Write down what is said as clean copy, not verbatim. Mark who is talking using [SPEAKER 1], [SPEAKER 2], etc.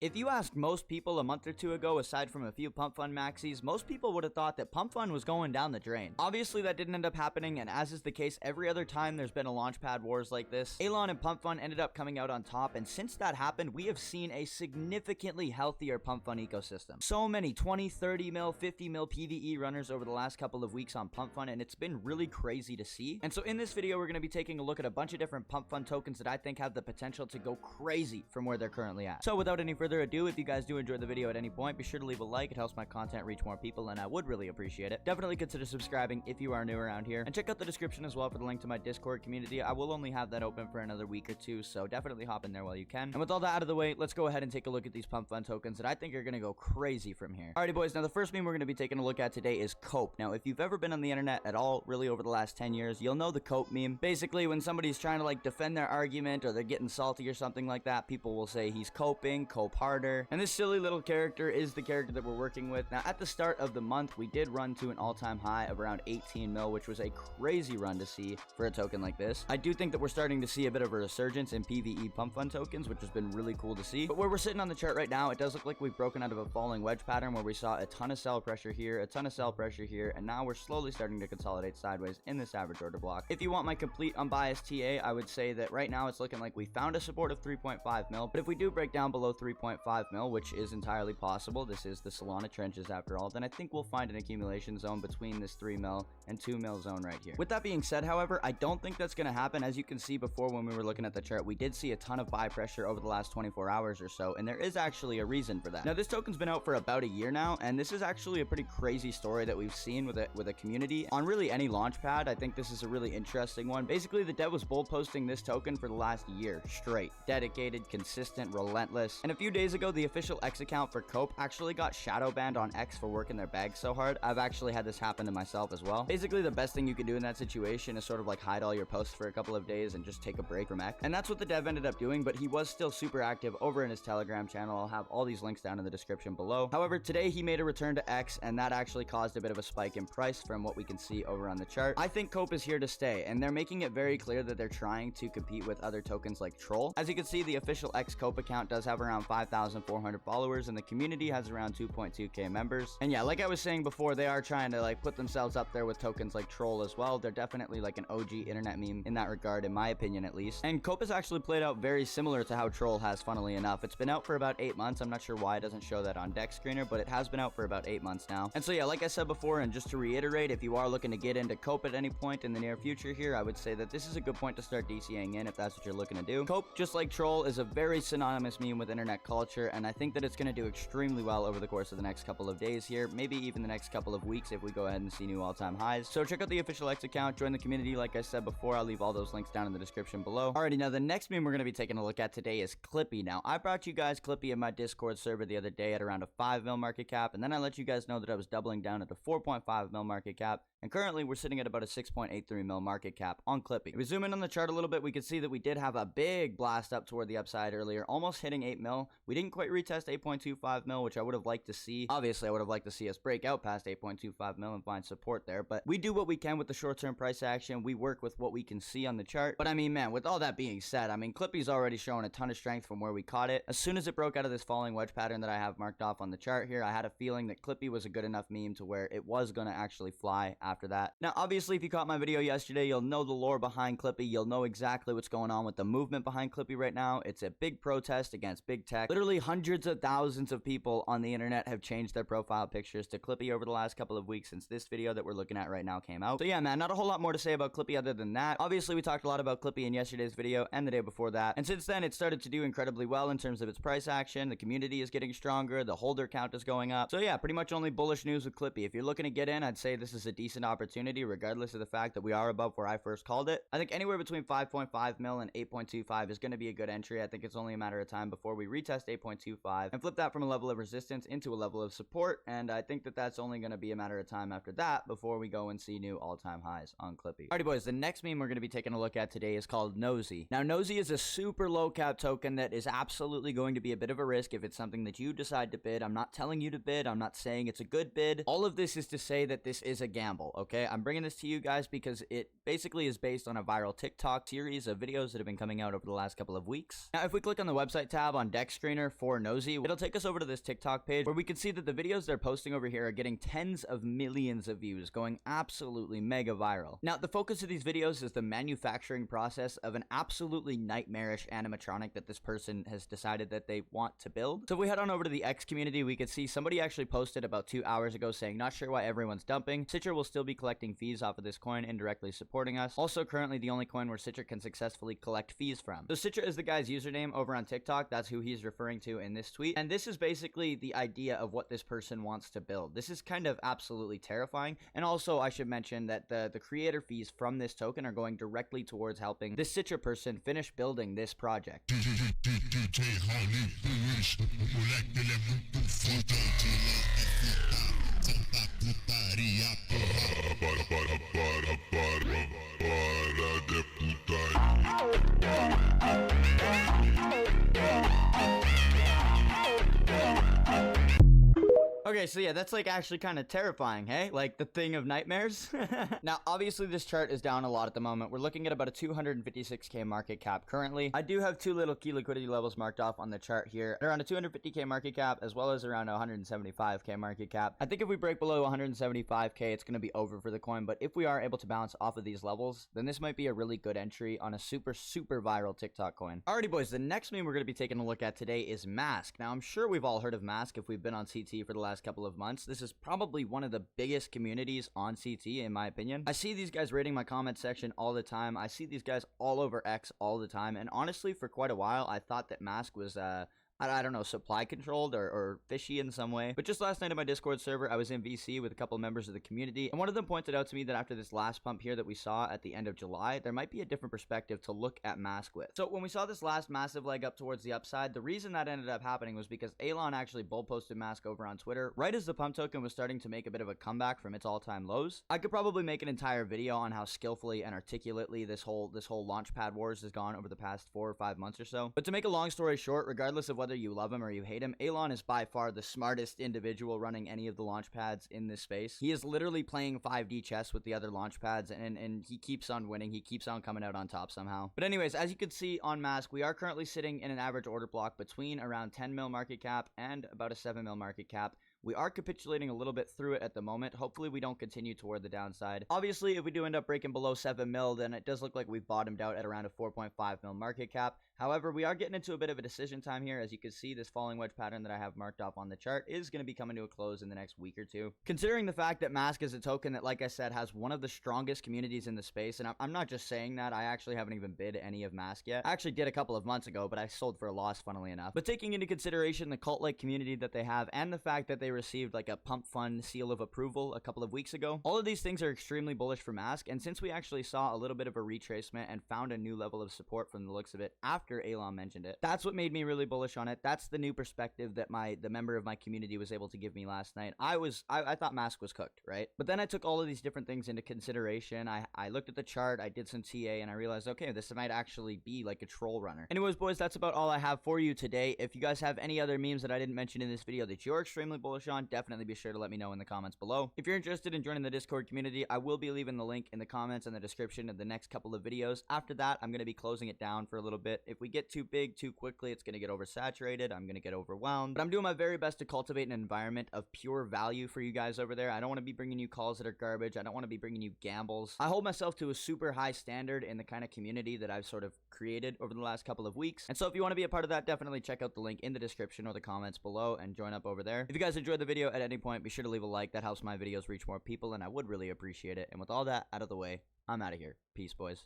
[SPEAKER 1] If you asked most people a month or two ago, aside from a few PumpFun maxis, most people would have thought that PumpFun was going down the drain. Obviously, that didn't end up happening, and as is the case every other time there's been a launchpad wars like this, Elon and PumpFun ended up coming out on top, and since that happened, we have seen a significantly healthier PumpFun ecosystem. So many 20, 30 mil, 50 mil PvE runners over the last couple of weeks on PumpFun, and it's been really crazy to see. And so in this video, we're going to be taking a look at a bunch of different PumpFun tokens that I think have the potential to go crazy from where they're currently at. So without any further ado, if you guys do enjoy the video at any point, be sure to leave a like. It helps my content reach more people, and I would really appreciate it. Definitely consider subscribing if you are new around here, and check out the description as well for the link to my Discord community. I will only have that open for another week or two, so definitely hop in there while you can. And with all that out of the way, let's go ahead and take a look at these PumpFun tokens that I think are going to go crazy from here. Alrighty boys, now the first meme we're going to be taking a look at today is Cope. Now if you've ever been on the internet at all, really over the last 10 years, you'll know the Cope meme. Basically, when somebody's trying to like defend their argument or they're getting salty or something like that, people will say he's coping, cope harder. And this silly little character is the character that we're working with. Now at the start of the month, we did run to an all-time high of around 18 mil, which was a crazy run to see for a token like this. I do think that we're starting to see a bit of a resurgence in PvE PumpFun tokens, which has been really cool to see. But where we're sitting on the chart right now, it does look like we've broken out of a falling wedge pattern where we saw a ton of sell pressure here, a ton of sell pressure here, and now we're slowly starting to consolidate sideways in this average order block. If you want my complete unbiased TA, I would say that right now it's looking like we found a support of 3.5 mil, but if we do break down below 3.5 mil, which is entirely possible, this is the Solana trenches after all, then I think we'll find an accumulation zone between this 3 mil and 2 mil zone right here. With that being said, however, I don't think that's going to happen. As you can see before when we were looking at the chart, we did see a ton of buy pressure over the last 24 hours or so, and there is actually a reason for that. Now, this token's been out for about a year now, and this is actually a pretty crazy story that we've seen with a community on really any launch pad. I think this is a really interesting one. Basically, the dev was bold posting this token for the last year straight. Dedicated, consistent, relentless. And a few days ago, the official X account for Cope actually got shadow banned on X for working their bags so hard. I've actually had this happen to myself as well. Basically, the best thing you can do in that situation is sort of like hide all your posts for a couple of days and just take a break from X. And that's what the dev ended up doing, but he was still super active over in his Telegram channel. I'll have all these links down in the description below. However, today he made a return to X, and that actually caused a bit of a spike in price from what we can see over on the chart. I think Cope is here to stay, and they're making it very clear that they're trying to compete with other tokens like Troll. As you can see, the official X Cope account does have around 5,400 followers, and the community has around 2.2k members. And yeah, like I was saying before, they are trying to like put themselves up there with tokens like Troll as well. They're definitely like an OG internet meme in that regard, in my opinion at least. And Cope has actually played out very similar to how Troll has, funnily enough. It's been out for about 8 months. I'm not sure why it doesn't show that on Deck Screener, but it has been out for about 8 months now. And so yeah, like I said before, and just to reiterate, if you are looking to get into Cope at any point in the near future here, I would say that this is a good point to start DCing in if that's what you're looking to do. Cope, just like Troll, is a very synonymous meme with internet culture, and I think that it's going to do extremely well over the course of the next couple of days here, maybe even the next couple of weeks if we go ahead and see new all-time highs. So check out the official X account, join the community like I said before. I'll leave all those links down in the description below. Alrighty, now the next meme we're going to be taking a look at today is Clippy. Now, I brought you guys Clippy in my Discord server the other day at around a 5 mil market cap, and then I let you guys know that I was doubling down at a 4.5 mil market cap. And currently, we're sitting at about a 6.83 mil market cap on Clippy. If we zoom in on the chart a little bit, we can see that we did have a big blast up toward the upside earlier, almost hitting 8 mil. We didn't quite retest 8.25 mil, which I would have liked to see. Obviously, I would have liked to see us break out past 8.25 mil and find support there. But we do what we can with the short-term price action. We work with what we can see on the chart. But I mean, man, with all that being said, I mean, Clippy's already showing a ton of strength from where we caught it. As soon as it broke out of this falling wedge pattern that I have marked off on the chart here, I had a feeling that Clippy was a good enough meme to where it was going to actually fly after that. Now, obviously, if you caught my video yesterday, you'll know the lore behind Clippy. You'll know exactly what's going on with the movement behind Clippy right now. It's a big protest against big tech. Literally hundreds of thousands of people on the internet have changed their profile pictures to Clippy over the last couple of weeks since this video that we're looking at right now came out. So yeah, man, not a whole lot more to say about Clippy other than that. Obviously, we talked a lot about Clippy in yesterday's video and the day before that. And since then, it started to do incredibly well in terms of its price action. The community is getting stronger. The holder count is going up. So yeah, pretty much only bullish news with Clippy. If you're looking to get in, I'd say this is a decent opportunity regardless of the fact that we are above where I first called it. I think anywhere between 5.5 mil and 8.25 is going to be a good entry. I think it's only a matter of time before we retest 8.25 and flip that from a level of resistance into a level of support. And I think that that's only going to be a matter of time after that before we go and see new all-time highs on Clippy. Alrighty boys, the next meme we're going to be taking a look at today is called Nosey. Now Nosey is a super low cap token that is absolutely going to be a bit of a risk if it's something that you decide to bid. I'm not telling you to bid. I'm not saying it's a good bid. All of this is to say that this is a gamble. viral, okay? I'm bringing this to you guys because it basically is based on a viral TikTok series of videos that have been coming out over the last couple of weeks. Now, if we click on the website tab on deck screener for Nosey, it'll take us over to this TikTok page where we can see that the videos they're posting over here are getting tens of millions of views, going absolutely mega viral. Now, the focus of these videos is the manufacturing process of an absolutely nightmarish animatronic that this person has decided that they want to build. So if we head on over to the X community, we could see somebody actually posted about 2 hours ago saying, not sure why everyone's dumping. Citra will still be collecting fees off of this coin, indirectly supporting us. Also, currently the only coin where Citra can successfully collect fees from. So Citra is the guy's username over on TikTok. That's who he's referring to in this tweet. And this is basically the idea of what this person wants to build. This is kind of absolutely terrifying. And also, I should mention that the creator fees from this token are going directly towards helping this Citra person finish building this project. Okay, so yeah, that's like actually kind of terrifying, hey? Like the thing of nightmares. Now, obviously this chart is down a lot at the moment. We're looking at about a 256k market cap currently. I do have two little key liquidity levels marked off on the chart here. Around a 250k market cap as well as around a 175k market cap. I think if we break below 175k, it's going to be over for the coin. But if we are able to bounce off of these levels, then this might be a really good entry on a super viral TikTok coin. Alrighty, boys, the next meme we're going to be taking a look at today is Mask. Now, I'm sure we've all heard of Mask if we've been on CT for the last couple of months. This is probably one of the biggest communities on CT in my opinion. I see these guys rating my comment section all the time. I see these guys all over X all the time, and honestly for quite a while I thought that Mask was I don't know, supply controlled or fishy in some way. But just last night on my Discord server, I was in VC with a couple members of the community, and one of them pointed out to me that after this last pump here that we saw at the end of July, there might be a different perspective to look at Mask with. So when we saw this last massive leg up towards the upside, the reason that ended up happening was because Elon actually bull posted Mask over on Twitter right as the pump token was starting to make a bit of a comeback from its all-time lows. I could probably make an entire video on how skillfully and articulately this whole launchpad wars has gone over the past 4 or 5 months or so. But to make a long story short, regardless of whether you love him or you hate him, Elon is by far the smartest individual running any of the launch pads in this space. He is literally playing 5D chess with the other launch pads, and he keeps on winning. He keeps on coming out on top somehow. But anyways, as you can see on Mask, we are currently sitting in an average order block between around 10 mil market cap and about a 7 mil market cap. We are capitulating a little bit through it at the moment. Hopefully we don't continue toward the downside. Obviously, if we do end up breaking below 7 mil, then it does look like we've bottomed out at around a 4.5 mil market cap. However, we are getting into a bit of a decision time here. As you can see, this falling wedge pattern that I have marked off on the chart is going to be coming to a close in the next week or two. Considering the fact that Mask is a token that, like I said, has one of the strongest communities in the space, and I'm not just saying that, I actually haven't even bid any of Mask yet. I actually did a couple of months ago, but I sold for a loss, funnily enough. But taking into consideration the cult-like community that they have and the fact that they received like a PumpFun seal of approval a couple of weeks ago, all of these things are extremely bullish for Mask. And since we actually saw a little bit of a retracement and found a new level of support from the looks of it after Elon mentioned it, that's what made me really bullish on it. That's the new perspective that the member of my community was able to give me last night. I thought Mask was cooked, right? But then I took all of these different things into consideration. I looked at the chart, I did some TA, and I realized, okay, this might actually be like a troll runner. Anyways, boys, that's about all I have for you today. If you guys have any other memes that I didn't mention in this video that you're extremely bullish on, definitely be sure to let me know in the comments below. If you're interested in joining the Discord community, I will be leaving the link in the comments and the description of the next couple of videos. After that, I'm going to be closing it down for a little bit. If we get too big too quickly, it's going to get oversaturated. I'm going to get overwhelmed. But I'm doing my very best to cultivate an environment of pure value for you guys over there. I don't want to be bringing you calls that are garbage. I don't want to be bringing you gambles. I hold myself to a super high standard in the kind of community that I've sort of created over the last couple of weeks. And so if you want to be a part of that, definitely check out the link in the description or the comments below and join up over there. If you guys enjoyed the video at any point, be sure to leave a like. That helps my videos reach more people, and I would really appreciate it. And with all that out of the way, I'm out of here. Peace, boys.